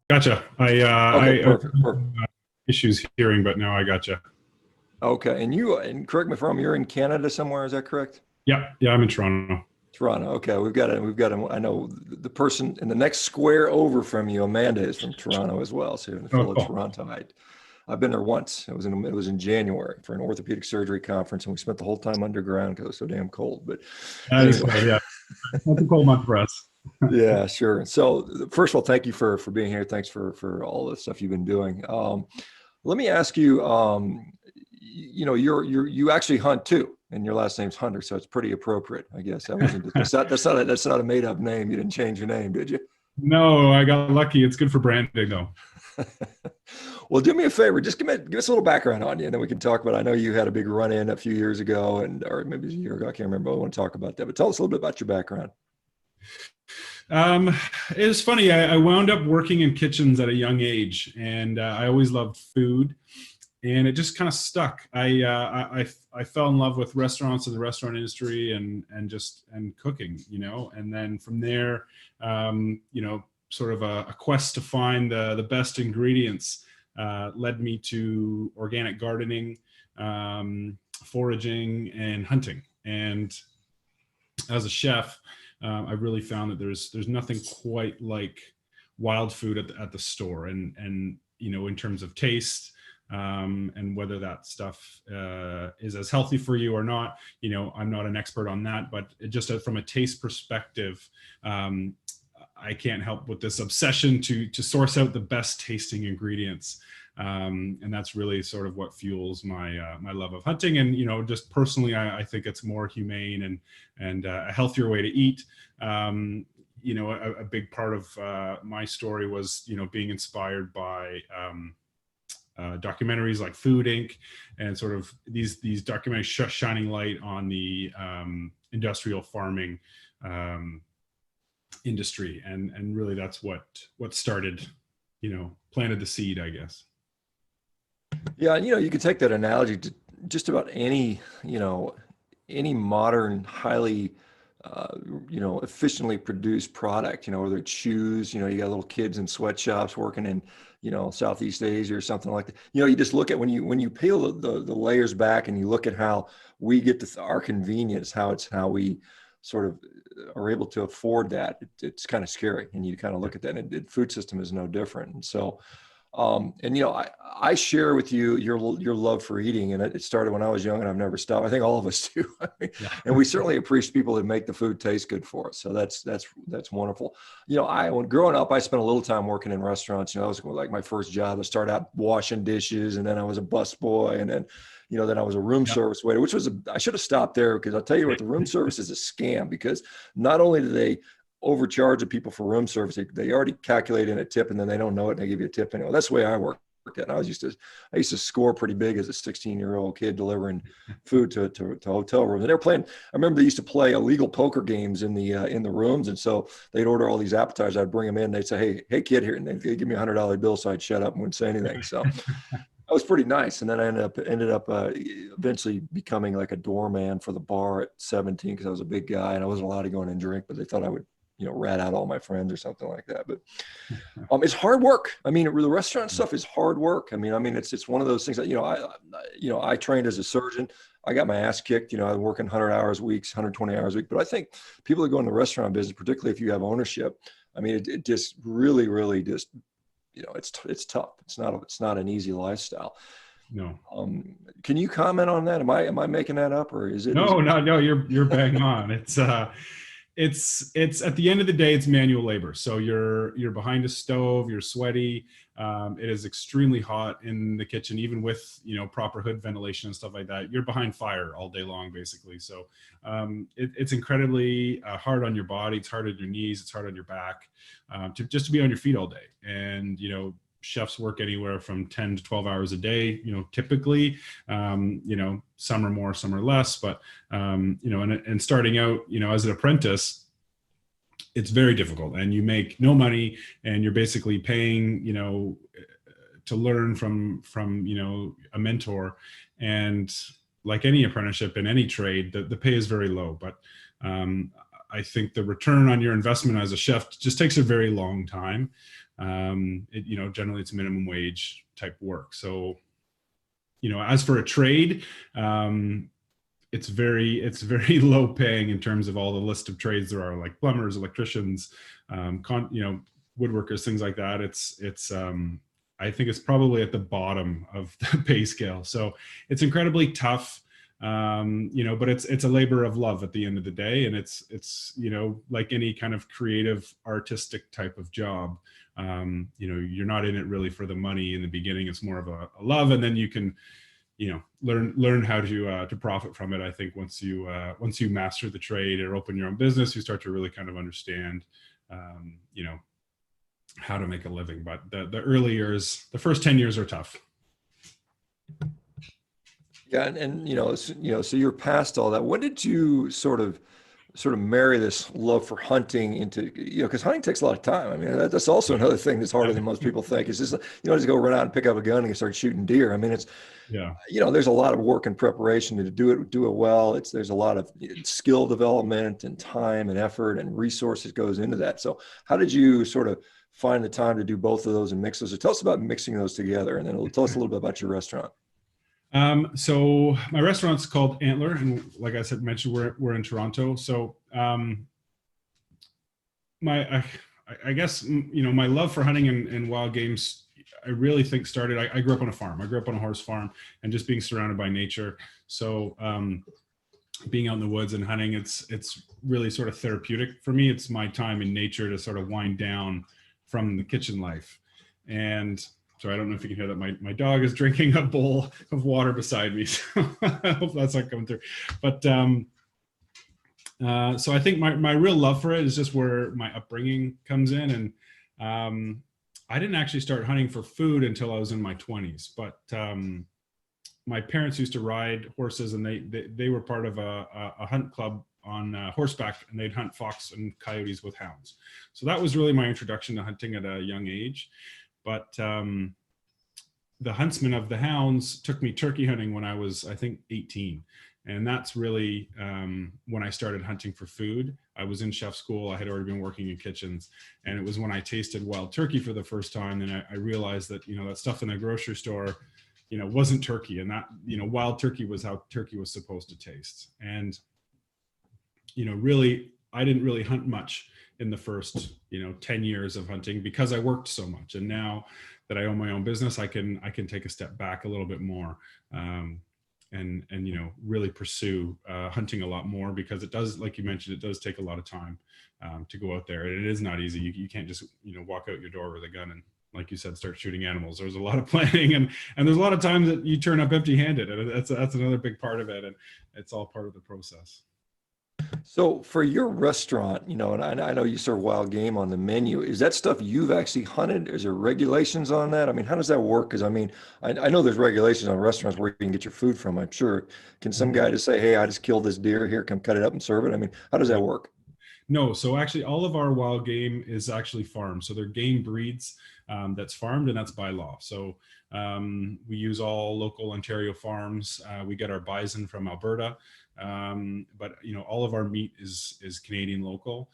Gotcha. Okay, I perfect, perfect. issues hearing, but now I gotcha. Okay, and correct me if I'm wrong, you're in Canada somewhere, is that correct? Yeah, yeah, I'm in Toronto. Toronto. Okay, I know the person in the next square over from you, Amanda, is from Toronto as well. So in the Oh, fellow cool. Toronto, I've been there once. It was in January for an orthopedic surgery conference, and we spent the whole time underground because it was so damn cold. But That is anyway, cool. Yeah, that's a cold month for us. yeah, sure. So first of all, thank you for being here. Thanks for all the stuff you've been doing. Let me ask you. You actually hunt too, and your last name's Hunter, so it's pretty appropriate, I guess. That's not a made up name. You didn't change your name, did you? No, I got lucky. It's good for branding, though. Well, do me a favor. Just give us a little background on you, and then we can talk about. I know you had a big run in a few years ago, or maybe it was a year ago. I can't remember. I want to talk about that, but tell us a little bit about your background. Um, it was funny. I wound up working in kitchens at a young age, and I always loved food, and it just kind of stuck. I fell in love with restaurants and the restaurant industry, and cooking, and then from there, sort of a quest to find the best ingredients led me to organic gardening, foraging, and hunting. And as a chef, I really found that there's nothing quite like wild food at the store, and in terms of taste, and whether that stuff is as healthy for you or not. I'm not an expert on that, but just from a taste perspective, I can't help with this obsession to source out the best tasting ingredients. And that's really sort of what fuels my love of hunting. And just personally, I think it's more humane and a healthier way to eat. A big part of my story was being inspired by documentaries like Food Inc. and sort of these documentaries shining light on the industrial farming industry, and really that's what started, planted the seed, I guess. Yeah, and you can take that analogy to just about any modern, highly, efficiently produced product. Whether it's shoes, you got little kids in sweatshops working in, Southeast Asia or something like that. You just look at when you peel the layers back and you look at how we get to our convenience, how we sort of are able to afford that. It's kind of scary, and you kind of look at that, and the food system is no different. And so. I share with you your love for eating, and it started when I was young, and I've never stopped. I think all of us do. Yeah. And we certainly appreciate people that make the food taste good for us. So that's wonderful. When growing up, I spent a little time working in restaurants. That was like my first job. I started out washing dishes, and then I was a busboy, and then I was a room Yeah. service waiter, I should have stopped there, because I'll tell you what, the room service is a scam, because not only do they overcharge the people for room service, they already calculate in a tip, and then they don't know it, and they give you a tip anyway. That's the way I worked at. And I used to score pretty big as a 16-year-old kid delivering food to hotel rooms. And they were playing. I remember they used to play illegal poker games in the rooms, and so they'd order all these appetizers. I'd bring them in. They'd say, "Hey kid, here," and they'd give me $100 bill, so I'd shut up and wouldn't say anything. So that was pretty nice. And then I ended up eventually becoming like a doorman for the bar at 17, because I was a big guy and I wasn't allowed to go in and drink, but they thought I would rat out all my friends or something like that. But it's hard work. I mean, the restaurant stuff is hard work. I mean, it's one of those things that, I trained as a surgeon. I got my ass kicked. I was working 100 hours weeks, 120 hours a week. But I think people that go in the restaurant business, particularly if you have ownership, I mean, it just really, really just, it's tough. It's not an easy lifestyle. No. Can you comment on that? Am I making that up, or is it? No, you're bang on. It's at the end of the day, it's manual labor. So you're behind a stove, you're sweaty. It is extremely hot in the kitchen, even with proper hood ventilation and stuff like that. You're behind fire all day long, basically. So it's incredibly hard on your body. It's hard on your knees. It's hard on your back, to be on your feet all day. And chefs work anywhere from 10 to 12 hours a day, typically. Some are more, some are less, but and starting out, as an apprentice, it's very difficult, and you make no money, and you're basically paying, to learn from a mentor. And like any apprenticeship in any trade, the pay is very low, but I think the return on your investment as a chef just takes a very long time. Generally it's minimum wage type work. So, as for a trade, it's very low paying in terms of all the list of trades there are, like plumbers, electricians, woodworkers, things like that. I think it's probably at the bottom of the pay scale. So it's incredibly tough, but it's a labor of love at the end of the day. And it's like any kind of creative, artistic type of job. You're not in it really for the money in the beginning. It's more of a love, and then you can, learn how to profit from it. I think once you master the trade or open your own business, you start to really kind of understand, how to make a living. But the early years, the first 10 years are tough. Yeah. And so you're past all that. When did you sort of marry this love for hunting into, because hunting takes a lot of time. I mean, that's also another thing that's harder than most people think. It's just, just go run out and pick up a gun and start shooting deer. I mean, there's a lot of work and preparation to do it well. There's a lot of skill development and time and effort and resources goes into that. So how did you sort of find the time to do both of those and mix those? So tell us about mixing those together, and then tell us a little bit about your restaurant. So my restaurant's called Antler, and like I mentioned, we're in Toronto. So, I guess, my love for hunting and wild games, I really think started, I grew up on a farm. I grew up on a horse farm, and just being surrounded by nature. So, being out in the woods and hunting, it's really sort of therapeutic for me. It's my time in nature to sort of wind down from the kitchen life. And so I don't know if you can hear that my dog is drinking a bowl of water beside me. So I hope that's not coming through. But so I think my real love for it is just where my upbringing comes in. And I didn't actually start hunting for food until I was in my 20s. But my parents used to ride horses, and they were part of a hunt club on horseback, and they'd hunt fox and coyotes with hounds. So that was really my introduction to hunting at a young age. But the huntsman of the hounds took me turkey hunting when I was, I think, 18. And that's really when I started hunting for food. I was in chef school. I had already been working in kitchens. And it was when I tasted wild turkey for the first time, and I realized that, that stuff in the grocery store, wasn't turkey. And that, wild turkey was how turkey was supposed to taste. And, really, I didn't really hunt much in the first 10 years of hunting because I worked so much. And now that I own my own business, I can take a step back a little bit more, and really pursue hunting a lot more, because it does, like you mentioned, it does take a lot of time to go out there. And it is not easy. You can't just walk out your door with a gun and, like you said, start shooting animals. There's a lot of planning, and there's a lot of times that you turn up empty-handed, and that's another big part of it. And it's all part of the process. So for your restaurant, and I know you serve wild game on the menu. Is that stuff you've actually hunted? Is there regulations on that? I mean, how does that work? Because I know there's regulations on restaurants where you can get your food from, I'm sure. Can some guy just say, hey, I just killed this deer, here, come cut it up and serve it? I mean, how does that work? No, so actually all of our wild game is actually farmed. So they're game breeds that's farmed, and that's by law. So we use all local Ontario farms. We get our bison from Alberta. But all of our meat is Canadian local.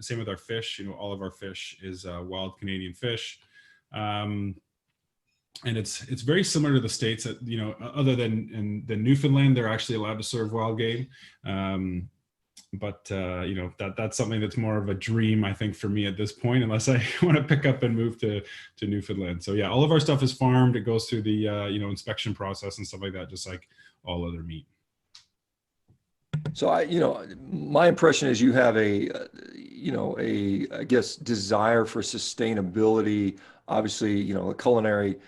Same with our fish. All of our fish is wild Canadian fish. And it's very similar to the States that, other than in the Newfoundland, they're actually allowed to serve wild game. But that's something that's more of a dream, I think, for me at this point, unless I want to pick up and move to Newfoundland. So yeah, all of our stuff is farmed. It goes through the inspection process and stuff like that, just like all other meat. So my impression is you have I guess, desire for sustainability. Obviously, a culinary,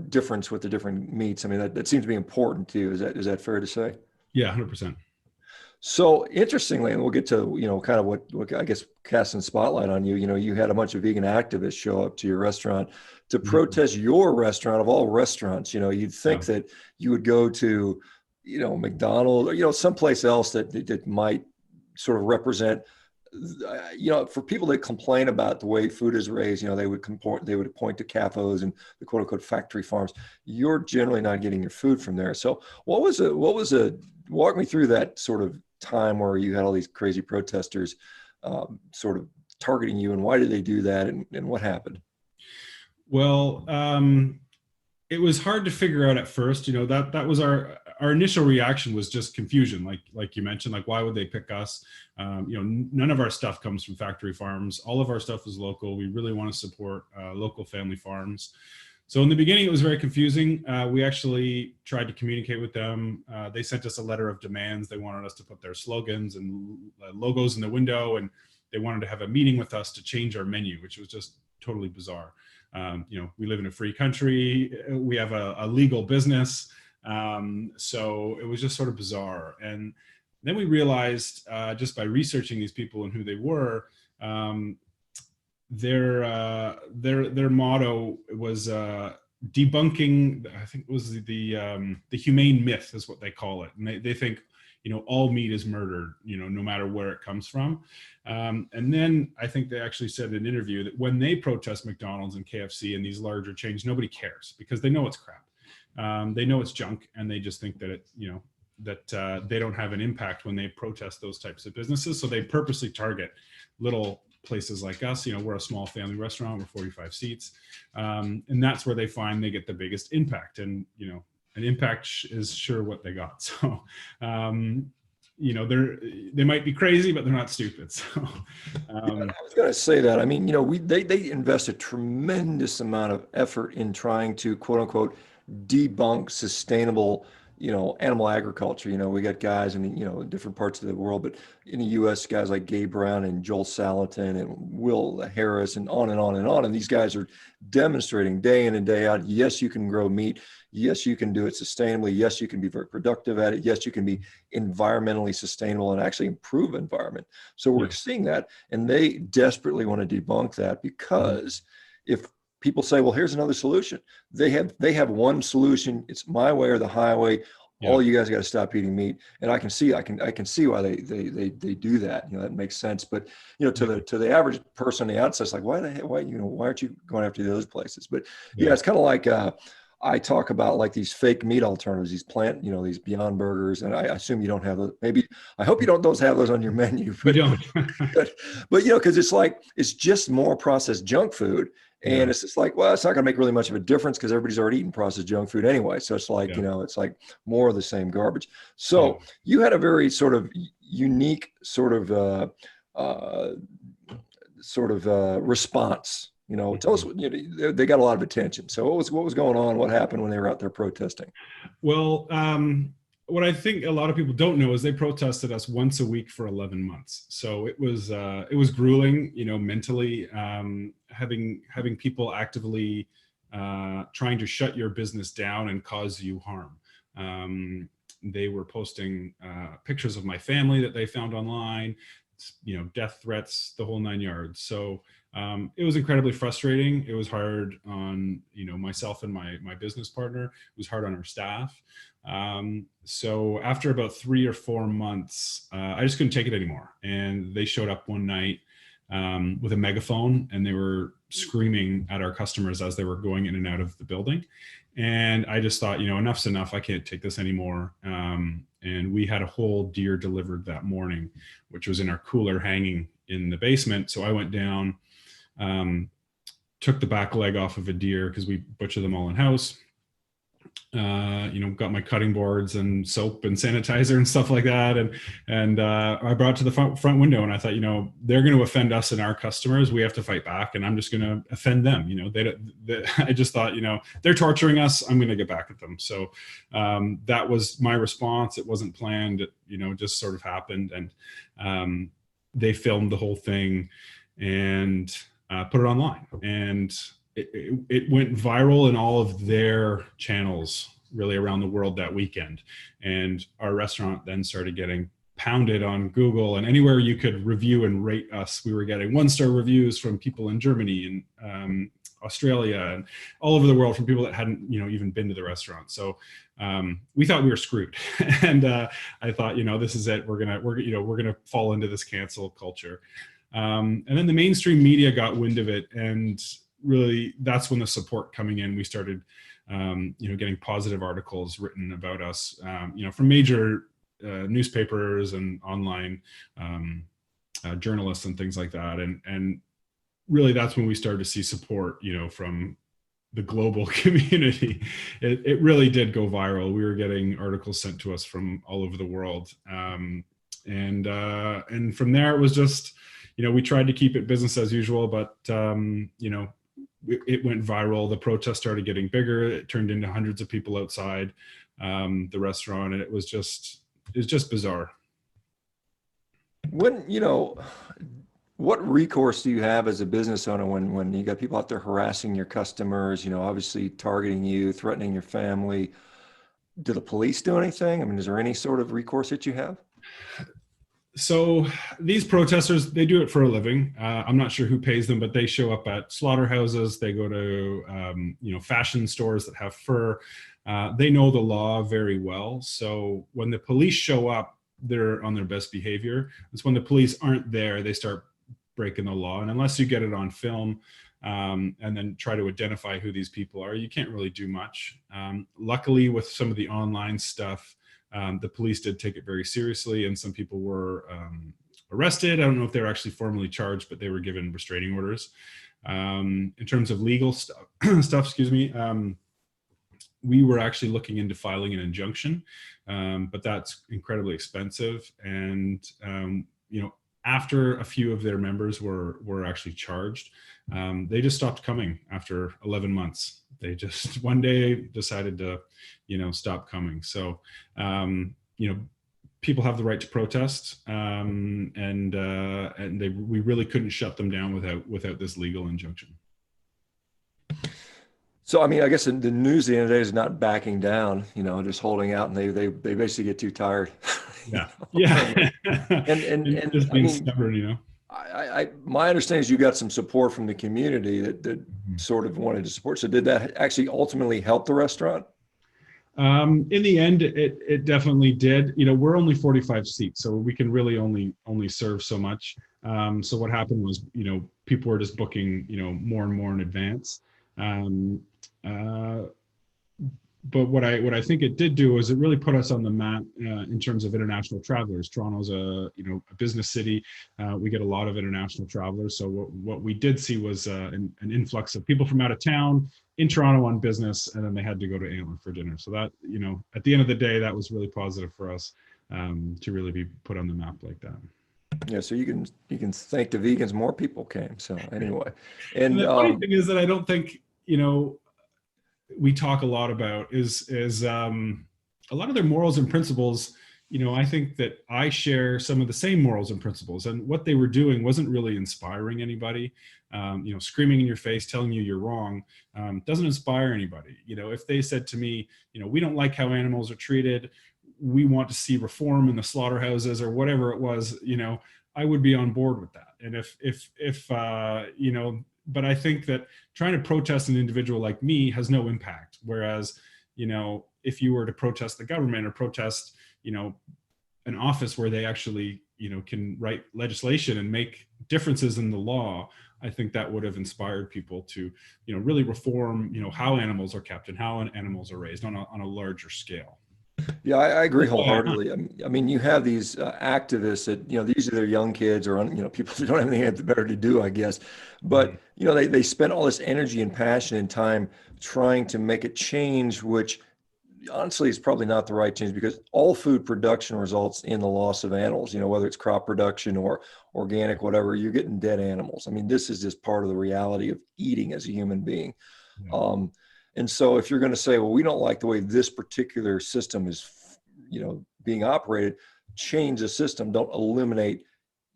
difference with the different meats. I mean, that seems to be important to you. Is that fair to say? Yeah, 100%. So interestingly, and we'll get to, kind of what I guess casting spotlight on you, you had a bunch of vegan activists show up to your restaurant to protest your restaurant of all restaurants. You'd think that you would go to, McDonald's or, someplace else that might sort of represent, for people that complain about the way food is raised, they would point to CAFOs and the quote unquote factory farms. You're generally not getting your food from there. So walk me through that sort of time where you had all these crazy protesters sort of targeting you, and why did they do that, and what happened? Well, it was hard to figure out at first. That was our initial reaction was just confusion, like you mentioned, like why would they pick us? None of our stuff comes from factory farms. All of our stuff is local. We really want to support local family farms. So in the beginning, it was very confusing. We actually tried to communicate with them. They sent us a letter of demands. They wanted us to put their slogans and logos in the window, and they wanted to have a meeting with us to change our menu, which was just totally bizarre. We live in a free country. We have a legal business. So it was just sort of bizarre. And then we realized just by researching these people and who they were, their motto was debunking, I think it was the humane myth is what they call it. And they think, all meat is murdered, no matter where it comes from. And then I think they actually said in an interview that when they protest McDonald's and KFC and these larger chains, nobody cares because they know it's crap. They know it's junk, and they just think that they don't have an impact when they protest those types of businesses. So they purposely target little places like us. We're a small family restaurant, we're 45 seats. And that's where they find they get the biggest impact. And, an impact is sure what they got. So, they might be crazy, but they're not stupid. So, I was going to say that. I mean, they invest a tremendous amount of effort in trying to, quote unquote, debunk sustainable, animal agriculture. We got guys in, different parts of the world, but in the US, guys like Gabe Brown and Joel Salatin and Will Harris and on and on and on. And these guys are demonstrating day in and day out, yes, you can grow meat. Yes, you can do it sustainably. Yes, you can be very productive at it. Yes, you can be environmentally sustainable and actually improve environment. So we're seeing that, and they desperately want to debunk that, because if people say, well, here's another solution, they have one solution. It's my way or the highway. All you guys got to stop eating meat. And I can see why they do that. That makes sense. But to the average person on the outside, it's like, why aren't you going after those places? But it's kind of like I talk about like these fake meat alternatives, these these Beyond Burgers, and I assume you don't have those. Maybe I hope you don't have those on your menu. But, we don't. but because it's just more processed junk food. And it's just like, well, it's not going to make really much of a difference because everybody's already eating processed junk food anyway. So it's like, it's like more of the same garbage. So you had a very sort of unique sort of response. Tell us, they got a lot of attention. So what was going on? What happened when they were out there protesting? Well, what I think a lot of people don't know is they protested us once a week for 11 months. So it was grueling, mentally, having people actively trying to shut your business down and cause you harm. They were posting pictures of my family that they found online, death threats, the whole 9 yards. So it was incredibly frustrating. It was hard on, myself and my business partner. It was hard on our staff. So after about 3 or 4 months, I just couldn't take it anymore. And they showed up one night with a megaphone, and they were screaming at our customers as they were going in and out of the building. And I just thought, enough's enough. I can't take this anymore. And we had a whole deer delivered that morning, which was in our cooler hanging in the basement. So I went down, took the back leg off of a deer because we butcher them all in house. Got my cutting boards and soap and sanitizer and stuff like that. And I brought it to the front window, and I thought, they're going to offend us and our customers. We have to fight back, and I'm just going to offend them. I just thought, they're torturing us. I'm going to get back at them. So that was my response. It wasn't planned. It, just sort of happened. And they filmed the whole thing and put it online. And it went viral in all of their channels really around the world that weekend. And our restaurant then started getting pounded on Google, and anywhere you could review and rate us, we were getting 1-star reviews from people in Germany and Australia and all over the world from people that hadn't, even been to the restaurant. So we thought we were screwed. And I thought, this is it. We're gonna fall into this cancel culture. And then the mainstream media got wind of it, and really that's when the support coming in, we started, getting positive articles written about us, from major newspapers and online journalists and things like that. And really that's when we started to see support, from the global community. It really did go viral. We were getting articles sent to us from all over the world. And from there, it was just, we tried to keep it business as usual, but, it went viral. The protest started getting bigger. It turned into hundreds of people outside the restaurant. And it was just bizarre. When, what recourse do you have as a business owner when you got people out there harassing your customers, obviously targeting you, threatening your family? Do the police do anything? I mean, is there any sort of recourse that you have? So these protesters, they do it for a living. I'm not sure who pays them, but they show up at slaughterhouses. They go to, fashion stores that have fur. They know the law very well. So when the police show up, they're on their best behavior. It's when the police aren't there, they start breaking the law. And unless you get it on film and then try to identify who these people are, you can't really do much. Luckily, with some of the online stuff, the police did take it very seriously, and some people were arrested. I don't know if they were actually formally charged, but they were given restraining orders. In terms of legal stuff, we were actually looking into filing an injunction, but that's incredibly expensive. And after a few of their members were actually charged, they just stopped coming after 11 months. They just one day decided to, stop coming. So, people have the right to protest, and we really couldn't shut them down without this legal injunction. So, I mean, I guess the news at the end of the day is not backing down, just holding out, and they basically get too tired. Yeah. Yeah. and just being stubborn, my understanding is you got some support from the community that sort of wanted to support. So did that actually ultimately help the restaurant? In the end, it definitely did. We're only 45 seats, so we can really only serve so much. So what happened was, people were just booking, more and more in advance. But what I think it did do is it really put us on the map in terms of international travelers. Toronto's a business city. We get a lot of international travelers. So what we did see was an influx of people from out of town in Toronto on business, and then they had to go to Antler for dinner. So that, at the end of the day, that was really positive for us to really be put on the map like that. Yeah, so you can thank the vegans. More people came. So anyway, and the funny thing is that I don't think we talk a lot about is a lot of their morals and principles. I think that I share some of the same morals and principles, and what they were doing wasn't really inspiring anybody. Screaming in your face, telling you you're wrong, doesn't inspire anybody. If they said to me, we don't like how animals are treated, we want to see reform in the slaughterhouses, or whatever it was, I would be on board with that. And if but I think that trying to protest an individual like me has no impact. Whereas, if you were to protest the government or protest, an office where they actually, can write legislation and make differences in the law, I think that would have inspired people to, really reform, how animals are kept and how animals are raised on a larger scale. Yeah, I agree wholeheartedly. I mean, you have these activists that, these are their young kids or, people who don't have anything better to do, I guess. But, they spend all this energy and passion and time trying to make a change, which honestly is probably not the right change, because all food production results in the loss of animals, whether it's crop production or organic, whatever, you're getting dead animals. I mean, this is just part of the reality of eating as a human being. Yeah. And so if you're going to say, well, we don't like the way this particular system is, being operated, change the system, don't eliminate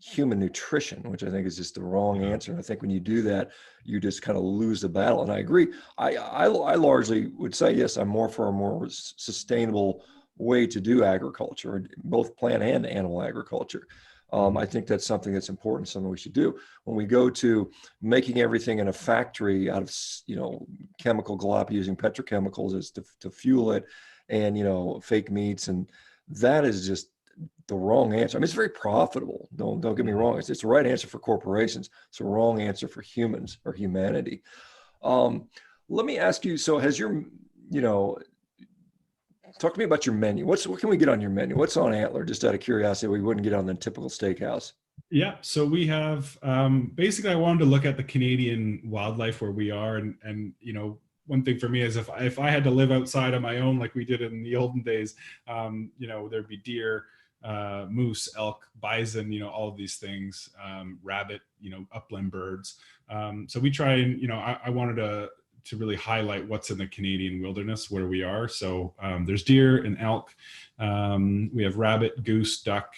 human nutrition, which I think is just the wrong answer. And I think when you do that, you just kind of lose the battle. And I agree. I largely would say, yes, I'm more for a more sustainable way to do agriculture, both plant and animal agriculture. I think that's something that's important, something we should do. When we go to making everything in a factory out of, chemical glop, using petrochemicals as to fuel it, and, fake meats, and that is just the wrong answer. I mean, it's very profitable. Don't get me wrong. It's the right answer for corporations. It's the wrong answer for humans or humanity. Let me ask you, so has your, talk to me about your menu. What can we get on your menu? What's on Antler? Just out of curiosity, we wouldn't get on the typical steakhouse. Yeah, so we have basically I wanted to look at the Canadian wildlife where we are, and one thing for me is if I had to live outside on my own like we did in the olden days, there'd be deer, moose, elk, bison, all of these things, rabbit, upland birds. So we try and I wanted to really highlight what's in the Canadian wilderness where we are. So there's deer and elk. We have rabbit, goose, duck.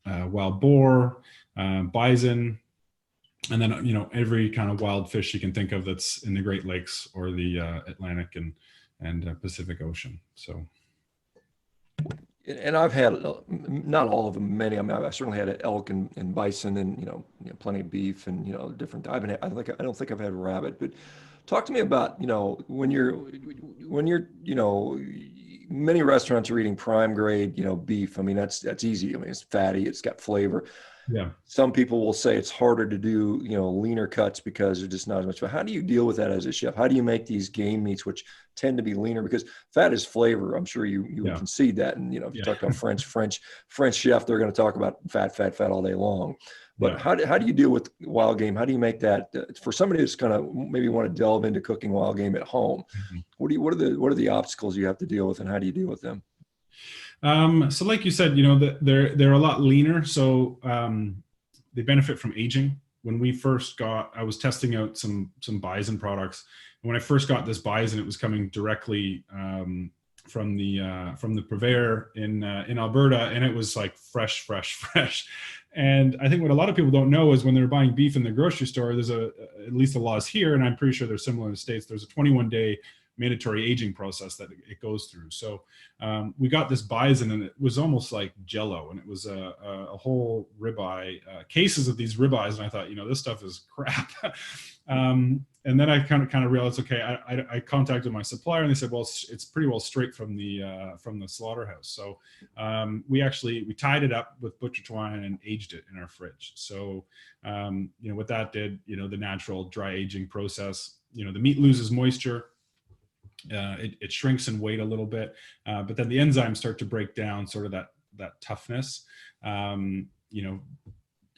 Wild boar, bison, and then every kind of wild fish you can think of that's in the Great Lakes or the Atlantic and Pacific Ocean. So, and I've had not all of them, many. I mean, I certainly had elk and bison, and plenty of beef, and different. I don't think I've had rabbit, but talk to me about when you're many restaurants are eating prime grade beef. I mean, that's easy. I mean, it's fatty, it's got flavor. yeah. Some people will say it's harder to do, leaner cuts because there's just not as much. But how do you deal with that as a chef? How do you make these game meats, which tend to be leaner, because fat is flavor? I'm sure you would Yeah. concede that. And, if you Yeah. talk to a French chef, they're going to talk about fat all day long. But Yeah. how do you deal with wild game? How do you make that for somebody who's going to maybe want to delve into cooking wild game at home? Mhm. What are the obstacles you have to deal with, and how do you deal with them? So like you said, they're a lot leaner. So they benefit from aging. When we first I was testing out some bison products. And when I first got this bison, it was coming directly from the purveyor in Alberta, and it was like fresh. And I think what a lot of people don't know is when they're buying beef in the grocery store, there's at least the laws here, and I'm pretty sure they're similar in the States. There's a 21-day mandatory aging process that it goes through. So we got this bison, and it was almost like Jello, and it was a whole ribeye, cases of these ribeyes, and I thought, this stuff is crap. And then I kind of realized, okay, I contacted my supplier, and they said, well, it's pretty well straight from the slaughterhouse. So we tied it up with butcher twine and aged it in our fridge. So what that did, the natural dry aging process, the meat loses moisture. It shrinks in weight a little bit, but then the enzymes start to break down sort of that toughness, from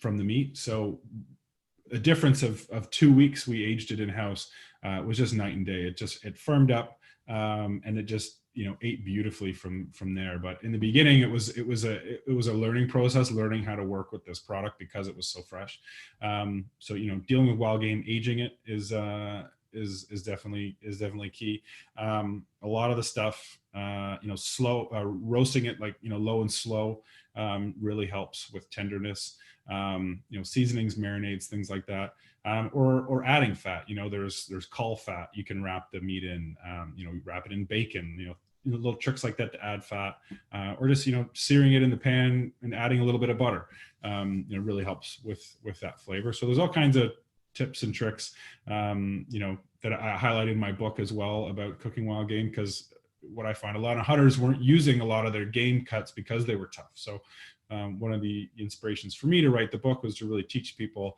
the meat. So a difference of 2 weeks, we aged it in house, was just night and day. It firmed up, and it just ate beautifully from there. But in the beginning, it was a learning process, learning how to work with this product because it was so fresh. So dealing with wild game, aging it is definitely key. A lot of the stuff, slow roasting it, like low and slow, really helps with tenderness. Seasonings, marinades, things like that, or adding fat. There's caul fat you can wrap the meat in. Wrap it in bacon. Little tricks like that to add fat, or just searing it in the pan and adding a little bit of butter. Really helps with that flavor. So there's all kinds of tips and tricks, that I highlighted in my book as well about cooking wild game, because what I find, a lot of hunters weren't using a lot of their game cuts because they were tough. So one of the inspirations for me to write the book was to really teach people,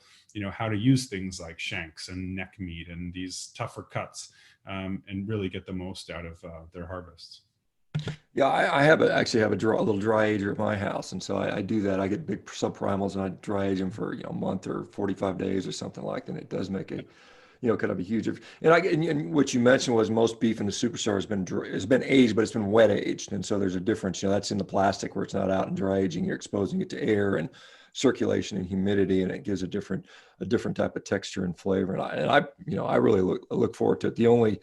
how to use things like shanks and neck meat and these tougher cuts, and really get the most out of their harvests. Yeah, I actually have a little dry ager at my house, and so I do that. I get big subprimals and I dry age them for a month or 45 days or something like that. And it does make kind of a huge. And what you mentioned was most beef in the superstar has been aged, but it's been wet aged, and so there's a difference. That's in the plastic where it's not out in dry aging. You're exposing it to air and circulation and humidity, and it gives a different type of texture and flavor. And I really look forward to it. The only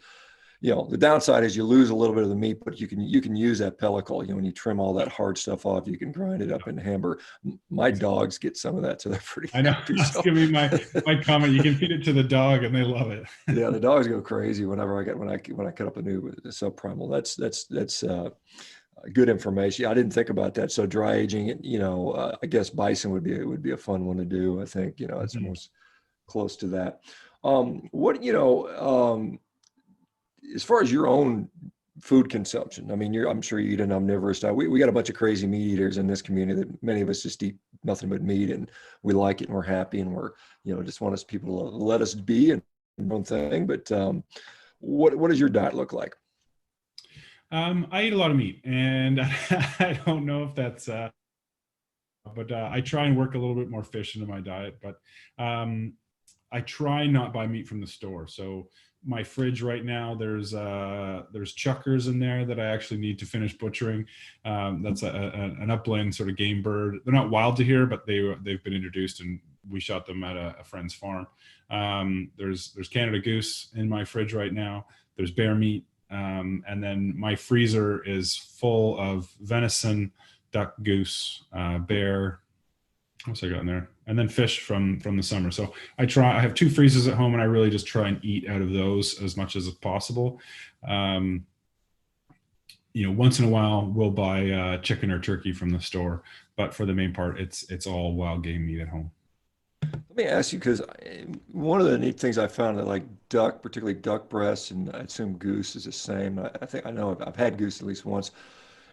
the downside is you lose a little bit of the meat, but you can use that pellicle. When you trim all that hard stuff off, you can grind it up into hamburger. My dogs get some of that, so they're pretty I know. happy. That's gonna be my comment. You can feed it to the dog, and they love it. Yeah, the dogs go crazy whenever when I cut up a new subprimal. That's good information. I didn't think about that. So dry aging, I guess bison would be a fun one to do. I think it's most close to that. As far as your own food consumption, I mean, I'm sure you eat an omnivorous diet. We got a bunch of crazy meat eaters in this community that many of us just eat nothing but meat, and we like it and we're happy, and we're, just want us people to let us be and one thing. But what does your diet look like? I eat a lot of meat, and I don't know if that's but I try and work a little bit more fish into my diet. But I try not buy meat from the store. So my fridge right now, there's chuckers in there that I actually need to finish butchering. That's an upland sort of game bird. They're not wild to here, but they've been introduced, and we shot them at a friend's farm. There's Canada Goose in my fridge right now. There's bear meat, and then my freezer is full of venison, duck, goose, bear. What's I got in there? And then fish from the summer. So I have 2 freezers at home, and I really just try and eat out of those as much as possible. Once in a while we'll buy chicken or turkey from the store, but for the main part, it's all wild game meat at home. Let me ask you, because one of the neat things I found that, like duck, particularly duck breasts, and I assume goose is the same. I know I've had goose at least once.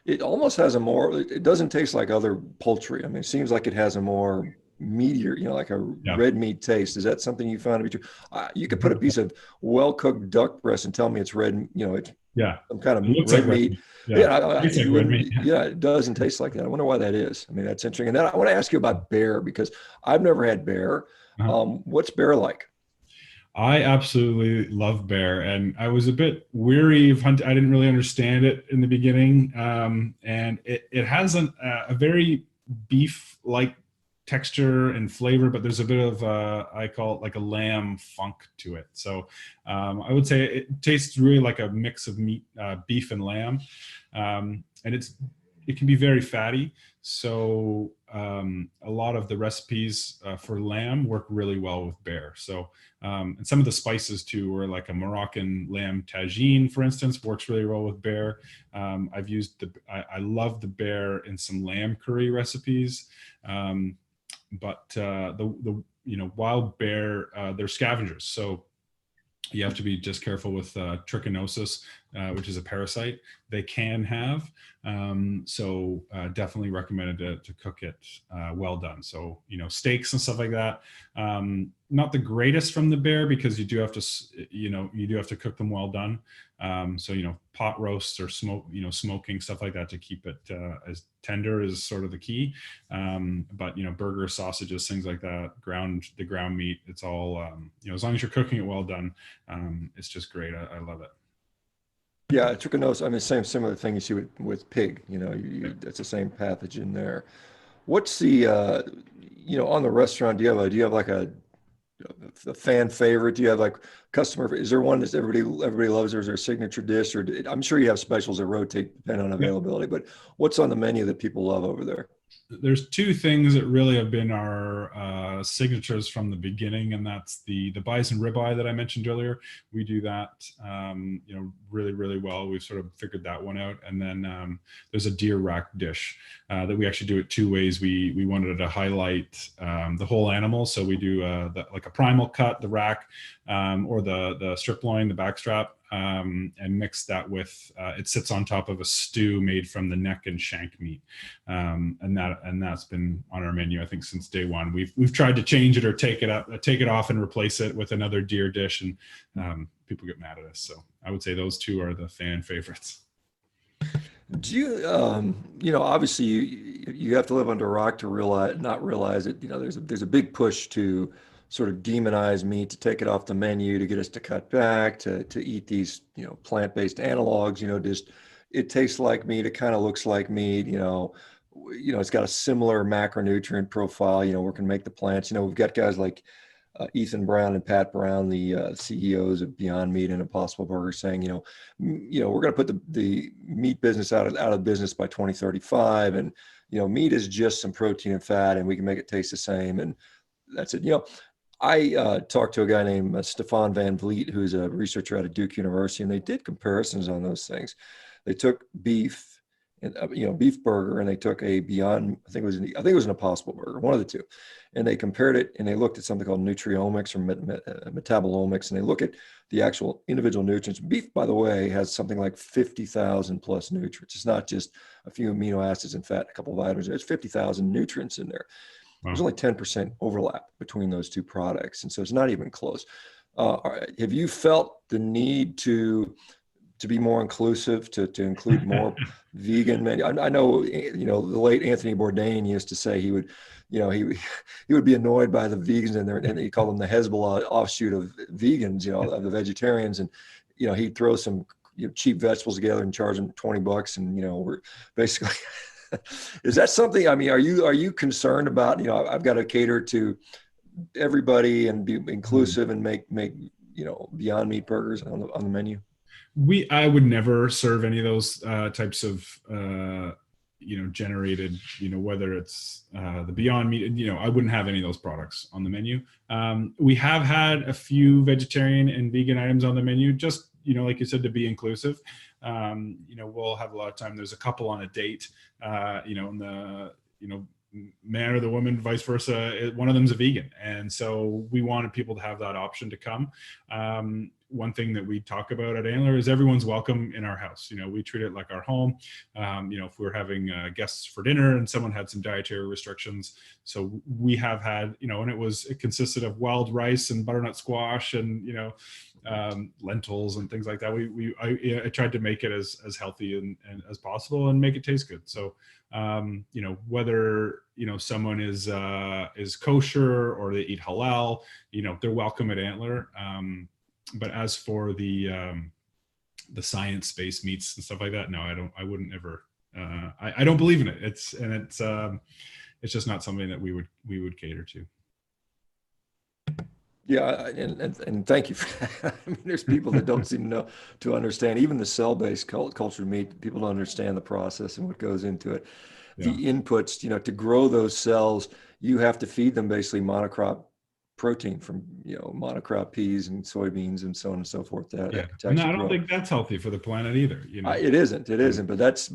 It almost has it doesn't taste like other poultry. I mean, it seems like it has a more meatier, like a red meat taste. Is that something you found to be true? You could put a piece of well-cooked duck breast and tell me it's red, it's some kind of red meat. Red meat. Yeah, it doesn't taste like that. I wonder why that is. I mean, that's interesting. And then I want to ask you about bear, because I've never had bear. What's bear like? I absolutely love bear, and I was a bit weary of hunting. I didn't really understand it in the beginning, and it has a very beef-like texture and flavor, but there's a bit of I call it like a lamb funk to it. So I would say it tastes really like a mix of meat, beef and lamb, and it can be very fatty. So a lot of the recipes for lamb work really well with bear. So and some of the spices too, or like a Moroccan lamb tagine, for instance, works really well with bear. I've used I love the bear in some lamb curry recipes. But the wild bear, they're scavengers. So you have to be just careful with trichinosis, which is a parasite they can have. So definitely recommended to cook it well done. So, steaks and stuff like that. Not the greatest from the bear, because you do have to cook them well done. So, pot roasts or smoking, stuff like that to keep it as tender is sort of the key. But, burger, sausages, things like that, the ground meat, it's all, as long as you're cooking it well done, it's just great. I love it. Yeah, trichinosis. I mean, similar thing you see with pig. It's the same pathogen there. What's the on the restaurant? Do you have like a fan favorite? Do you have like customer? Is there one that everybody loves? Or is there a signature dish? Or I'm sure you have specials that rotate depending on availability. But what's on the menu that people love over there? There's 2 things that really have been our signatures from the beginning, and that's the bison ribeye that I mentioned earlier. We do that, really, really well. We've sort of figured that one out. And then there's a deer rack dish that we actually do it 2 ways. We wanted to highlight the whole animal, so we do like a primal cut, the rack, or the strip loin, the backstrap. And mix that with it sits on top of a stew made from the neck and shank meat, and that's been on our menu, I think, since day one. We've tried to change it or take it off and replace it with another deer dish, and people get mad at us. So I would say those 2 are the fan favorites. Do you, obviously you have to live under a rock to not realize it. There's a big push to sort of demonize meat, to take it off the menu, to get us to cut back, to eat these, plant-based analogs, just, it tastes like meat. It kind of looks like meat, it's got a similar macronutrient profile, we can make the plants, we've got guys like Ethan Brown and Pat Brown, the CEOs of Beyond Meat and Impossible Burger, saying, we're going to put the meat business out of business by 2035. And, meat is just some protein and fat, and we can make it taste the same. And that's it. I talked to a guy named Stefan Van Vliet, who's a researcher out of Duke University, and they did comparisons on those things. They took beef, and beef burger, and they took a Beyond, I think it was an Impossible Burger, one of the 2, and they compared it, and they looked at something called nutriomics or metabolomics, and they look at the actual individual nutrients. Beef, by the way, has something like 50,000 plus nutrients. It's not just a few amino acids and fat, a couple of vitamins. There's 50,000 nutrients in there. Wow. There's only 10% overlap between those 2 products. And so it's not even close. Have you felt the need to to be more inclusive, to include more vegan menu? I know, you know, the late Anthony Bourdain used to say he would, you know, he would be annoyed by the vegans in there, and he called them the Hezbollah offshoot of vegans, you know, of the vegetarians. And, you know, he'd throw some, you know, cheap vegetables together and charge them $20. And, you know, we're basically, is that something, I mean, are you concerned about, you know, I've got to cater to everybody and be inclusive and make, you know, Beyond Meat burgers on the menu? I would never serve any of those types of you know, generated, you know, whether it's the Beyond Meat, you know, I wouldn't have any of those products on the menu. We have had a few vegetarian and vegan items on the menu, just, you know, like you said, to be inclusive. You know, we'll have a lot of time. There's a couple on a date, you know, and the, you know, man or the woman, vice versa, one of them's a vegan. And so we wanted people to have that option to come. One thing that we talk about at Antler is everyone's welcome in our house. You know, we treat it like our home. You know, if we're having guests for dinner and someone had some dietary restrictions, so we have had, you know, and it consisted of wild rice and butternut squash and, you know, lentils and things like that. I tried to make it as healthy and as possible and make it taste good. So, you know, whether, you know, someone is kosher or they eat halal, you know, they're welcome at Antler. But as for the science-based meats and stuff like that, no, I wouldn't ever. I don't believe in it. It's just not something that we would cater to. Yeah, and thank you for that. I mean, there's people that don't seem to understand, even the cell-based cultured meat. People don't understand the process and what goes into it. Yeah. The inputs, you know, to grow those cells, you have to feed them basically monocrop protein from, you know, monocrop peas and soybeans and so on and so forth. That No, I don't think that's healthy for the planet either. You know, it isn't. But that's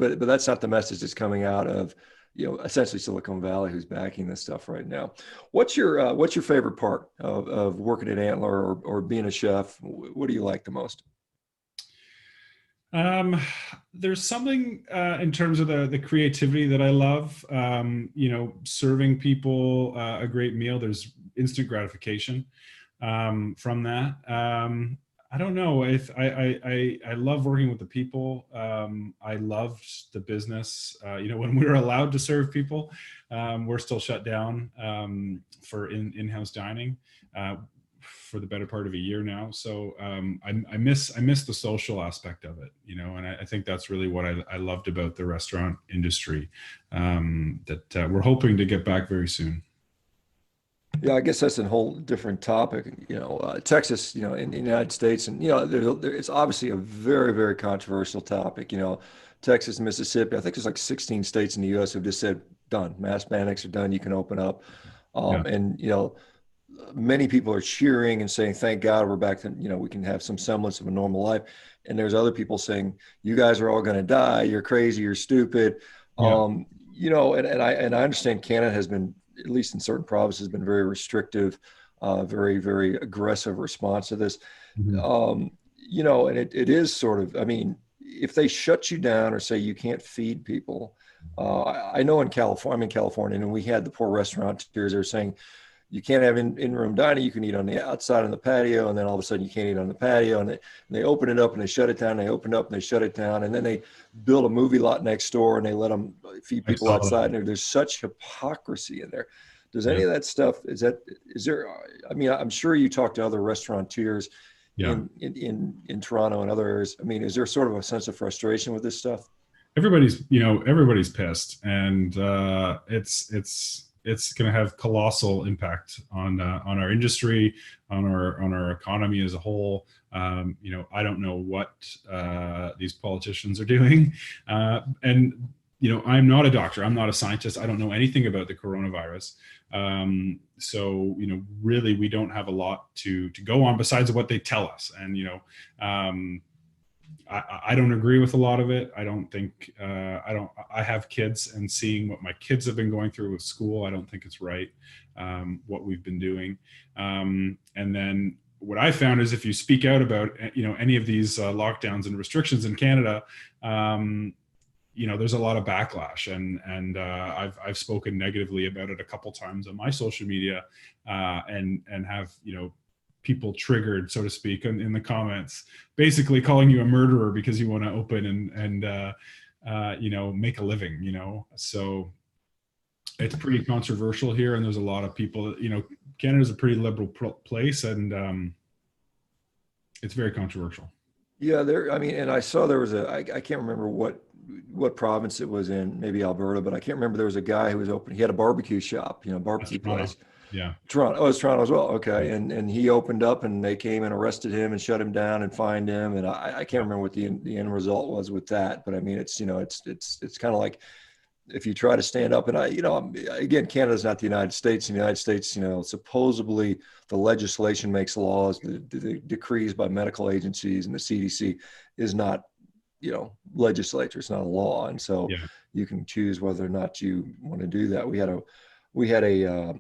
not the message that's coming out of, you know, essentially Silicon Valley, who's backing this stuff right now. What's your favorite part of working at Antler or being a chef? What do you like the most? There's something in terms of the creativity that I love. You know, serving people a great meal. There's instant gratification from that. I don't know if I love working with the people. I loved the business. You know, when we were allowed to serve people, we're still shut down for in-house dining for the better part of a year now. So I miss the social aspect of it, you know, and I think that's really what I loved about the restaurant industry that we're hoping to get back very soon. Yeah, I guess that's a whole different topic. You know, Texas, you know, in the United States, and, you know, it's obviously a very, very controversial topic. You know, Texas and Mississippi, I think there's like 16 states in the U.S. who've just said, done, mass mandates are done, you can open up. Yeah. And, you know, many people are cheering and saying, thank God we're back to, you know, we can have some semblance of a normal life. And there's other people saying, you guys are all going to die, you're crazy, you're stupid. Yeah. You know, and I understand Canada has been, at least in certain provinces, been very restrictive, very, very aggressive response to this. Mhm. You know, and it is sort of, I mean, if they shut you down or say you can't feed people, I know in California, I'm in California, and we had the poor restaurateurs, they're saying you can't have in-room dining, you can eat on the outside on the patio, and then all of a sudden you can't eat on the patio, and they open it up and they shut it down, they open it up and they shut it down, and then they build a movie lot next door and they let them feed I people saw outside, that. and there's such hypocrisy in there. Does any Yeah. of that stuff, is there, I mean, I'm sure you talk to other restaurateurs Yeah. in Toronto and other areas. I mean, is there sort of a sense of frustration with this stuff? Everybody's pissed, and it's going to have colossal impact on our industry, on our economy as a whole. You know, I don't know what these politicians are doing, and you know, I'm not a doctor, I'm not a scientist, I don't know anything about the coronavirus. So you know, really, we don't have a lot to go on besides what they tell us, and you know. I don't agree with a lot of it. I don't think I have kids, and seeing what my kids have been going through with school, I don't think it's right, what we've been doing. And then what I found is if you speak out about, you know, any of these lockdowns and restrictions in Canada, you know, there's a lot of backlash, and I've spoken negatively about it a couple times on my social media, and have, you know, people triggered, so to speak, in the comments, basically calling you a murderer because you want to open and you know, make a living, you know. So it's pretty controversial here, and there's a lot of people, you know, Canada's a pretty liberal place, and it's very controversial. Yeah, there. I mean, and I saw there was I can't remember what province it was in, maybe Alberta, but I can't remember. There was a guy who was open. He had a barbecue shop, you know, That's barbecue Toronto. place. Yeah. Toronto. Oh, it's Toronto as well. Okay, Yeah. and he opened up, and they came and arrested him and shut him down and fined him. And I can't remember what the end result was with that. But I mean, it's, you know, it's kind of like, if you try to stand up, and you know, again, Canada's not the United States. In the United States, you know, supposedly the legislation makes laws, the decrees by medical agencies and the CDC is not, you know, legislature. It's not a law. And so Yeah. you can choose whether or not you want to do that. We had a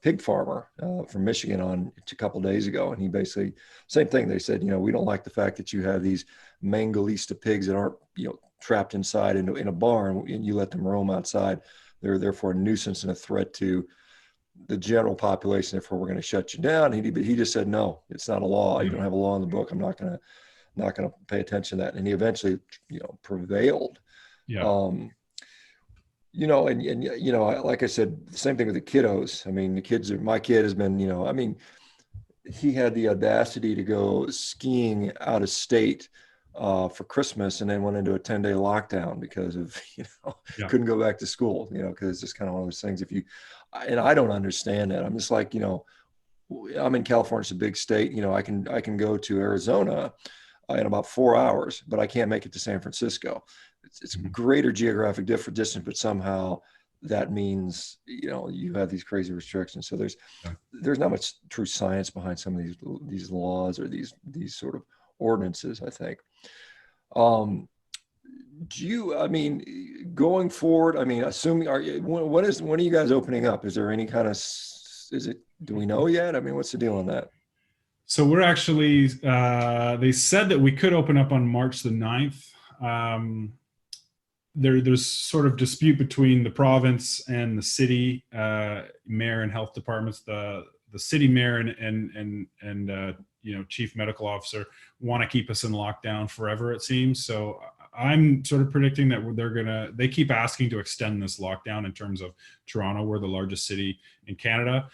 pig farmer from Michigan on a couple of days ago, and he basically, same thing. They said, you know, we don't like the fact that you have these Mangolista pigs that aren't, you know, trapped inside in a barn, and you let them roam outside. They're therefore a nuisance and a threat to the general population. Therefore, we're going to shut you down. He just said, no, it's not a law. You don't have a law in the book. I'm not going to pay attention to that. And he eventually, you know, prevailed. Yeah. You know, and you know, like I said, the same thing with the kiddos. I mean, my kid has been, you know, I mean, he had the audacity to go skiing out of state for Christmas, and then went into a 10-day lockdown because of, you know, Yeah. couldn't go back to school, you know, because it's just kind of one of those things. And I don't understand that. I'm just like, you know, I'm in California, it's a big state. You know, I can go to Arizona in about 4 hours, but I can't make it to San Francisco. It's greater geographic distance, but somehow that means, you know, you have these crazy restrictions. So there's not much true science behind some of these laws or these sort of ordinances, I think. I mean, going forward, I mean, assuming, when are you guys opening up? Is there any kind of, do we know yet? I mean, what's the deal on that? So we're actually, they said that we could open up on March the 9th. There's sort of dispute between the province and the city mayor and health departments. The city mayor and you know, chief medical officer want to keep us in lockdown forever, it seems. So I'm sort of predicting that they keep asking to extend this lockdown in terms of Toronto. We're the largest city in Canada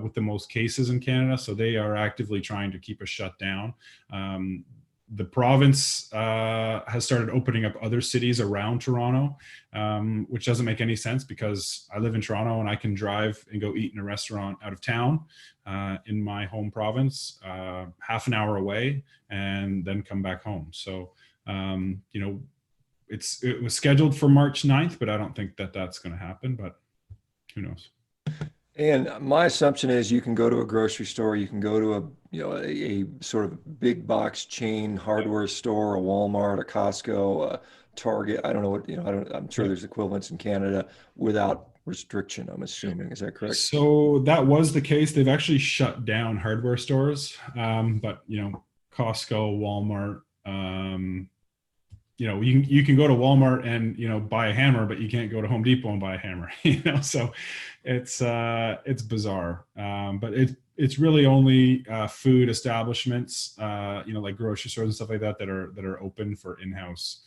with the most cases in Canada. So they are actively trying to keep us shut down. The province has started opening up other cities around Toronto, which doesn't make any sense because I live in Toronto and I can drive and go eat in a restaurant out of town in my home province, half an hour away, and then come back home. So, you know, it was scheduled for March 9th, but I don't think that that's going to happen, but who knows? And my assumption is you can go to a grocery store, you can go to a sort of big box chain hardware store, a Walmart, a Costco, a Target. I don't know what, you know, I'm sure there's equivalents in Canada without restriction, I'm assuming. Is that correct? So that was the case. They've actually shut down hardware stores, but, you know, Costco, Walmart, you know, you can go to Walmart and, you know, buy a hammer, but you can't go to Home Depot and buy a hammer, you know, so it's bizarre. But it's really only food establishments, you know, like grocery stores and stuff like that are open for in-house,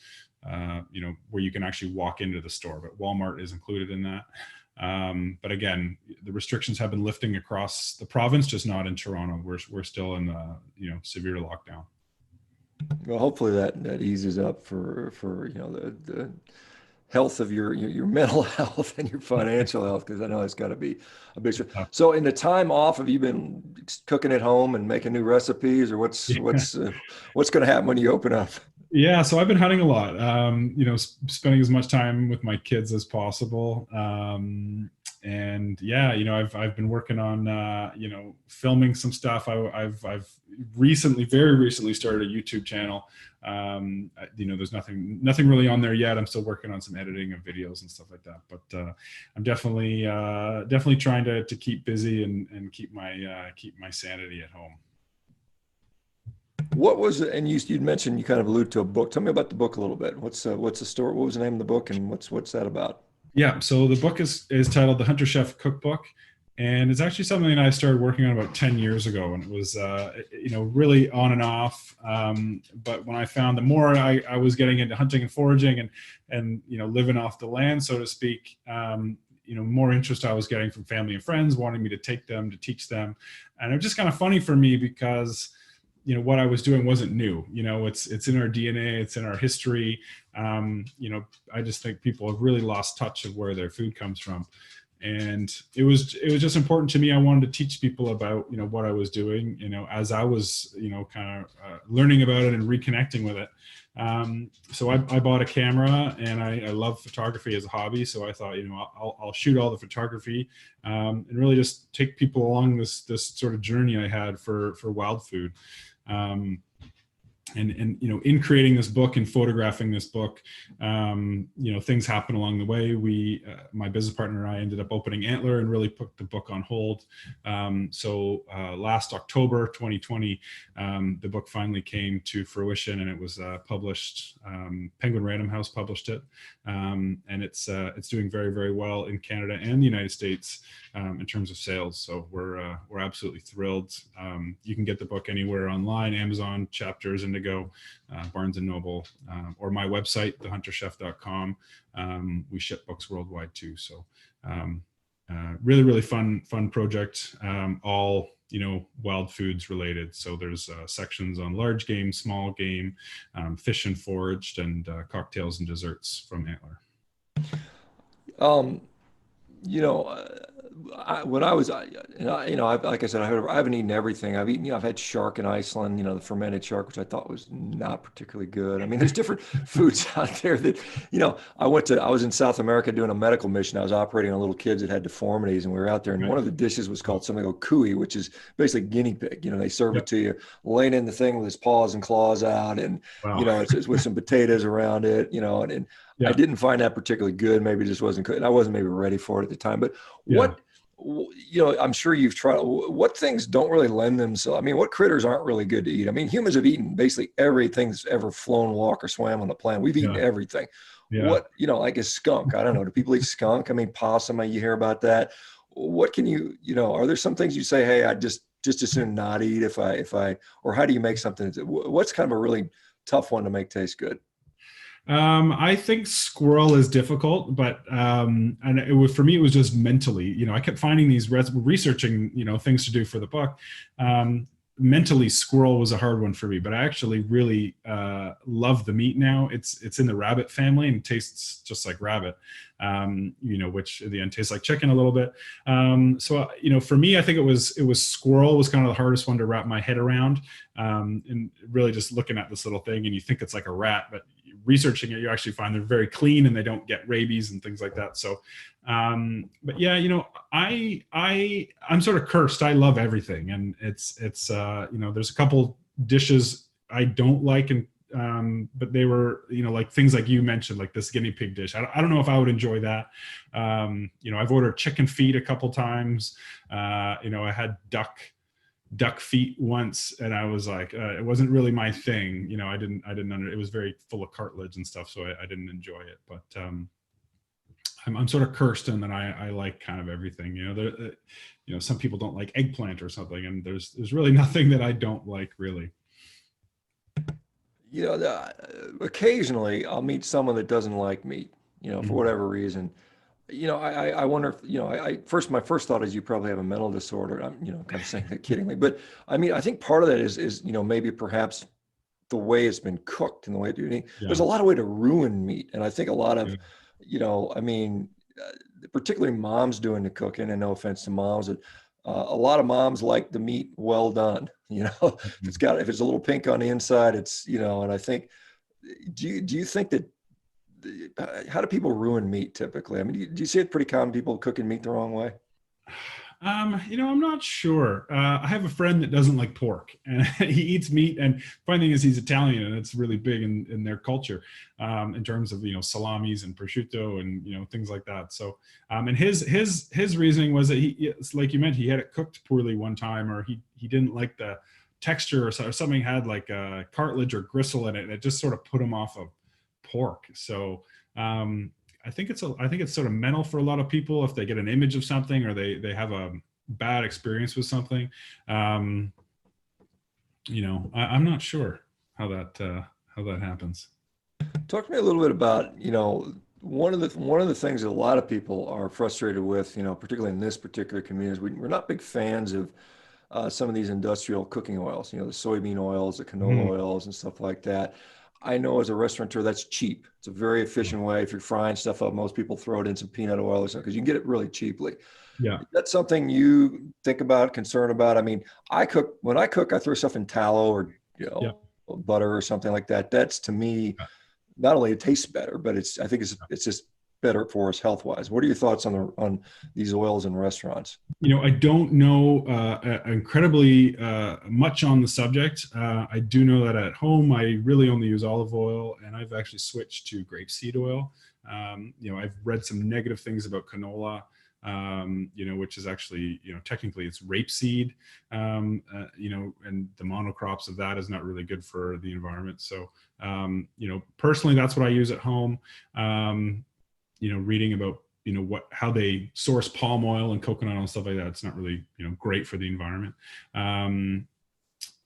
you know, where you can actually walk into the store, but Walmart is included in that. But again, the restrictions have been lifting across the province, just not in Toronto. We're still in you know, severe lockdown. Well, hopefully that eases up for you know, the health of your mental health and your financial health, because I know it's got to be a big stress. So in the time off, have you been cooking at home and making new recipes, or what's going to happen when you open up? Yeah, so I've been hunting a lot, you know, spending as much time with my kids as possible. And yeah, you know, I've been working on, you know, filming some stuff. I've very recently started a YouTube channel. You know, there's nothing really on there yet. I'm still working on some editing of videos and stuff like that, but I'm definitely trying to keep busy and keep my sanity at home. What was it? And you'd mentioned, you kind of alluded to a book. Tell me about the book a little bit. What's the story? What was the name of the book, and what's that about? Yeah, so the book is titled The Hunter Chef Cookbook. And it's actually something that I started working on about 10 years ago, and it was, really on and off. But when I found the more I was getting into hunting and foraging and living off the land, so to speak, more interest I was getting from family and friends wanting me to take them, to teach them. And it was just kind of funny for me because, what I was doing wasn't new. It's in our DNA, it's in our history. I just think people have really lost touch of where their food comes from. And it was just important to me. I wanted to teach people about, what I was doing, as I was, kind of learning about it and reconnecting with it. So I bought a camera, and I love photography as a hobby. So I thought, I'll shoot all the photography, and really just take people along this sort of journey I had for wild food. And in creating this book and photographing this book, things happen along the way. My business partner and I ended up opening Antler and really put the book on hold. So last October 2020, the book finally came to fruition, and it was published. Penguin Random House published it, and it's doing very, very well in Canada and the United States in terms of sales. So we're absolutely thrilled. You can get the book anywhere online: Amazon, Chapters, Indigo, Barnes and Noble, or my website, thehunterchef.com. We ship books worldwide too. So really, really fun project. All wild foods related. So there's sections on large game, small game, fish and foraged, and cocktails and desserts from Antler. When I was, like I said, I haven't eaten everything. I've had shark in Iceland, the fermented shark, which I thought was not particularly good. I mean, there's different foods out there that, I was in South America doing a medical mission. I was operating on little kids that had deformities, and we were out there, and Right. one of the dishes was called something called cuy, which is basically guinea pig. They serve Yep. it to you, laying in the thing with his paws and claws out, and, Wow. it's with some potatoes around it, and Yeah. I didn't find that particularly good. Maybe it just wasn't good. I wasn't maybe ready for it at the time. But Yeah. I'm sure you've tried. What things don't really lend themselves? I mean, what critters aren't really good to eat? I mean, humans have eaten basically everything that's ever flown, walked, or swam on the planet. We've eaten Yeah. everything. Yeah. What, like a skunk? I don't know. Do people eat skunk? I mean, possum. You hear about that. What can are there some things you say, hey, I just as soon not eat if I, or how do you make something? What's kind of a really tough one to make taste good? I think squirrel is difficult, but and for me it was just mentally. I kept finding these researching things to do for the book. Mentally, squirrel was a hard one for me, but I actually really love the meat now. It's in the rabbit family and tastes just like rabbit, which at the end tastes like chicken a little bit. So for me, I think it was squirrel was kind of the hardest one to wrap my head around, and really just looking at this little thing, and you think it's like a rat, but researching it, you actually find they're very clean and they don't get rabies and things like that. So, but yeah, I'm sort of cursed. I love everything, and it's there's a couple dishes I don't like, and but they were like things like you mentioned, like this guinea pig dish. I don't know if I would enjoy that. I've ordered chicken feet a couple times. I had duck feet once, and I was like, it wasn't really my thing. It was very full of cartilage and stuff, so I didn't enjoy it. But I'm sort of cursed in that I like kind of everything. Some people don't like eggplant or something, and there's really nothing that I don't like, really. Occasionally I'll meet someone that doesn't like meat, for whatever reason. I wonder if, my first thought is you probably have a mental disorder. I'm, kind of saying that kiddingly, but I mean, I think part of that is maybe perhaps the way it's been cooked and the way Yeah. there's a lot of way to ruin meat. And I think a lot of, Yeah. I mean, particularly moms doing the cooking, and no offense to moms, a lot of moms like the meat well done, if it's a little pink on the inside, it's, and I think, do you think that, how do people ruin meat typically? I mean, do you see it pretty common, people cooking meat the wrong way? I'm not sure. I have a friend that doesn't like pork, and he eats meat. And funny thing is, he's Italian, and it's really big in their culture, in terms of salamis and prosciutto and things like that. So, and his reasoning was that it's like you mentioned, he had it cooked poorly one time, or he didn't like the texture, or something had like cartilage or gristle in it, and it just sort of put him off of pork. So. I think it's sort of mental for a lot of people. If they get an image of something, or they have a bad experience with something, you know, I'm not sure how that happens. Talk to me a little bit about, you know, one of the things that a lot of people are frustrated with, you know, particularly in this particular community, is we're not big fans of some of these industrial cooking oils, you know, the soybean oils, the canola Mhm. oils, and stuff like that. I know as a restaurateur, that's cheap. It's a very efficient way. If you're frying stuff up, most people throw it in some peanut oil or something because you can get it really cheaply. Yeah. Is that something you think about, concern about? I mean, when I cook, I throw stuff in tallow or, you Yeah. know, butter or something like that. That's, to me, not only it tastes better, but I think it's just better for us health wise. What are your thoughts on these oils in restaurants? You know, I don't know incredibly much on the subject. I do know that at home, I really only use olive oil, and I've actually switched to grapeseed oil. You know, I've read some negative things about canola, you know, which is actually, you know, technically it's rapeseed, you know, and the monocrops of that is not really good for the environment. So, you know, personally, that's what I use at home. You know, reading about, you know, how they source palm oil and coconut oil and stuff like that, it's not really, you know, great for the environment.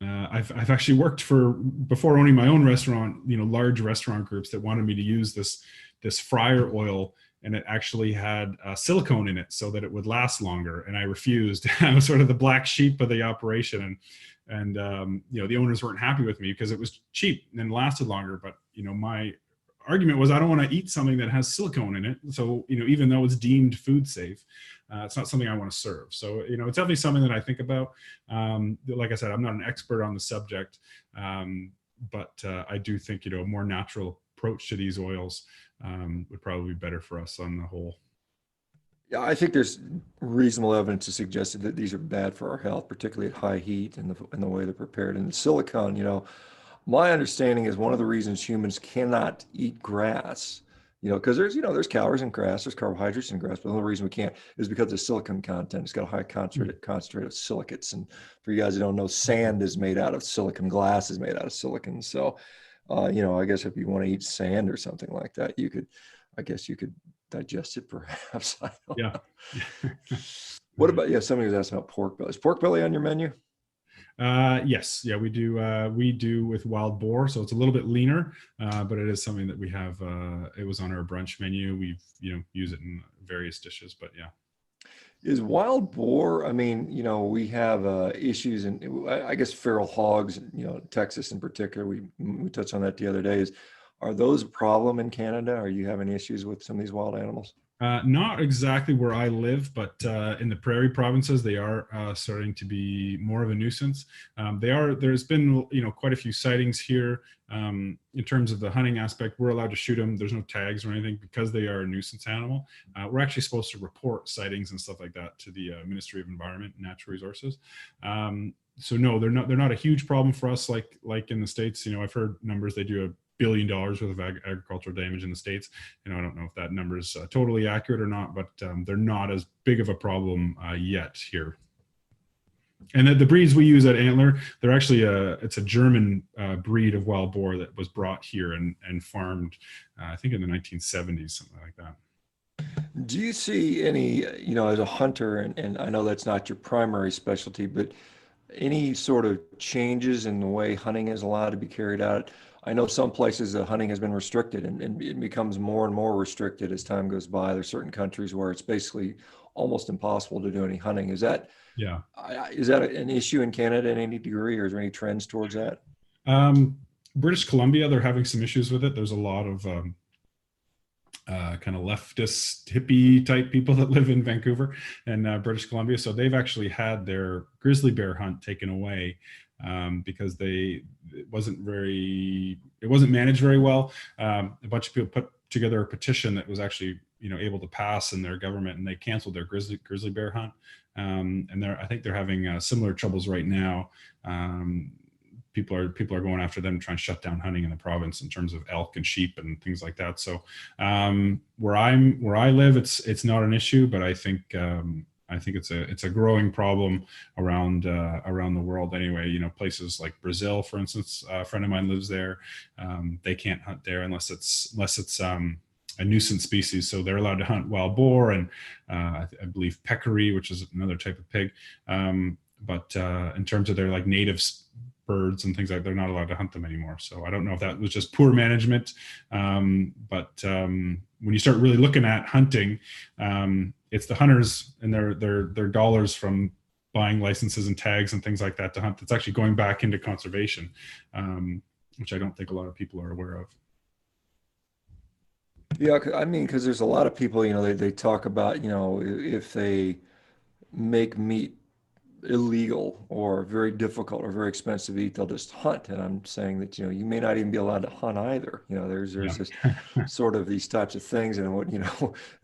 I've actually worked for, before owning my own restaurant, you know, large restaurant groups that wanted me to use this fryer oil, and it actually had silicone in it so that it would last longer, and I refused. I was sort of the black sheep of the operation, and you know, the owners weren't happy with me because it was cheap and lasted longer. But you know, my argument was, I don't want to eat something that has silicone in it. So, you know, even though it's deemed food safe, it's not something I want to serve. So, you know, it's definitely something that I think about. Like I said, I'm not an expert on the subject, but I do think, you know, a more natural approach to these oils would probably be better for us on the whole. Yeah, I think there's reasonable evidence to suggest that these are bad for our health, particularly at high heat and the way they're prepared. And the silicone, you know, my understanding is one of the reasons humans cannot eat grass, you know, because there's calories in grass, there's carbohydrates in grass, but the only reason we can't is because of the silicon content. It's got a high concentrate of silicates. And for you guys who don't know, sand is made out of silicon, glass is made out of silicon. So, you know, I guess if you want to eat sand or something like that, I guess you could digest it perhaps. I don't Yeah. know. What about, yeah, somebody was asking about pork belly. Is pork belly on your menu? Yes, yeah, we do with wild boar, so it's a little bit leaner, but it is something that we have. It was on our brunch menu. We've, you know, use it in various dishes, but yeah. Is wild boar, I mean, you know, we have issues in, I guess, feral hogs, you know, Texas in particular. We touched on that the other day. Are those a problem in Canada? Are you having issues with some of these wild animals? Not exactly where I live, but in the prairie provinces, they are starting to be more of a nuisance. There's been, you know, quite a few sightings here. In terms of the hunting aspect, we're allowed to shoot them. There's no tags or anything because they are a nuisance animal. We're actually supposed to report sightings and stuff like that to the Ministry of Environment and Natural Resources. So no, they're not a huge problem for us like in the States. You know, I've heard numbers, they do $1 billion worth of agricultural damage in the States. You know, I don't know if that number is totally accurate or not, but they're not as big of a problem yet here. And the breeds we use at Antler, they're actually it's a German breed of wild boar that was brought here and farmed, I think in the 1970s, something like that. Do you see any, you know, as a hunter, and I know that's not your primary specialty, but any sort of changes in the way hunting is allowed to be carried out? I know some places the hunting has been restricted, and it becomes more and more restricted as time goes by. There's certain countries where it's basically almost impossible to do any hunting. Yeah. Is that an issue in Canada in any degree, or is there any trends towards that? British Columbia, they're having some issues with it. There's a lot of kind of leftist hippie type people that live in Vancouver and British Columbia. So they've actually had their grizzly bear hunt taken away because it wasn't managed very well. A bunch of people put together a petition that was actually, you know, able to pass in their government, and they canceled their grizzly bear hunt. And I think they're having similar troubles right now. People are going after them, trying to shut down hunting in the province in terms of elk and sheep and things like that. So where I live, it's not an issue, but I think it's a growing problem around the world anyway. You know, places like Brazil, for instance, a friend of mine lives there. They can't hunt there unless it's a nuisance species. So they're allowed to hunt wild boar and I believe peccary, which is another type of pig. But in terms of their like native birds and things like that, they're not allowed to hunt them anymore. So I don't know if that was just poor management. But when you start really looking at hunting, it's the hunters and their dollars from buying licenses and tags and things like that to hunt that's actually going back into conservation, which I don't think a lot of people are aware of. Yeah, I mean, because there's a lot of people, they talk about, if they make meat illegal or very difficult or very expensive to eat, they'll just hunt. And I'm saying that, you may not even be allowed to hunt either. There's Yeah. this sort of these types of things. And what,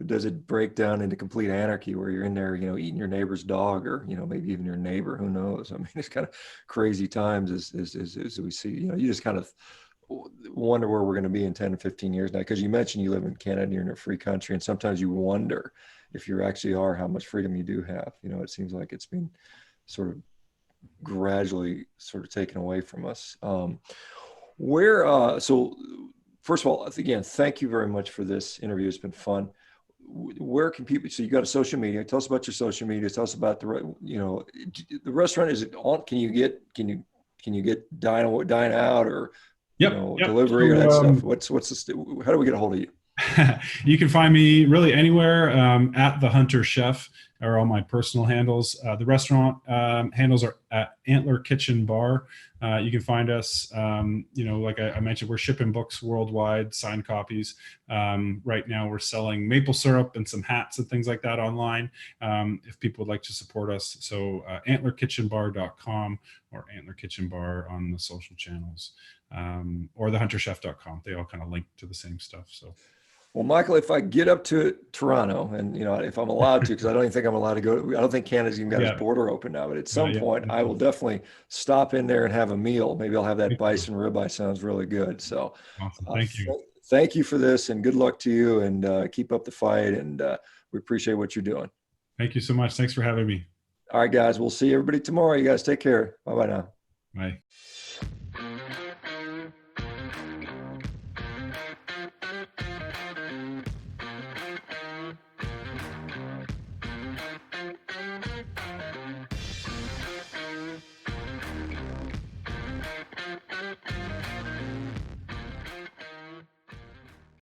does it break down into complete anarchy where you're in there, eating your neighbor's dog or, maybe even your neighbor, who knows? I mean, it's kind of crazy times as we see, you just kind of wonder where we're going to be in 10 and 15 years now, because you mentioned you live in Canada and you're in a free country, and sometimes you wonder if you actually are, how much freedom you do have. It seems like it's been sort of gradually sort of taken away from us. So first of all, again, thank you very much for this interview. It's been fun. Where can people, so you got a social media, tell us about your social media, tell us about the restaurant. Is it on, can you get dine out or Yep. delivery or that stuff? How do we get a hold of you? You can find me really anywhere at The Hunter Chef are all my personal handles. The restaurant handles are at Antler Kitchen Bar. You can find us, like I mentioned, we're shipping books worldwide, signed copies. Right now we're selling maple syrup and some hats and things like that online if people would like to support us. So antlerkitchenbar.com or Antler Kitchen Bar on the social channels, or thehunterchef.com. They all kind of link to the same stuff. So. Well, Michael, if I get up to Toronto, and if I'm allowed to, because I don't even think I'm allowed to go. I don't think Canada's even got its border open now. But at some point, I will definitely stop in there and have a meal. Maybe I'll have that bison ribeye. Sounds really good. So, awesome. Thank you. Thank you for this, and good luck to you. And keep up the fight. And we appreciate what you're doing. Thank you so much. Thanks for having me. All right, guys. We'll see everybody tomorrow. You guys take care. Bye bye now. Bye.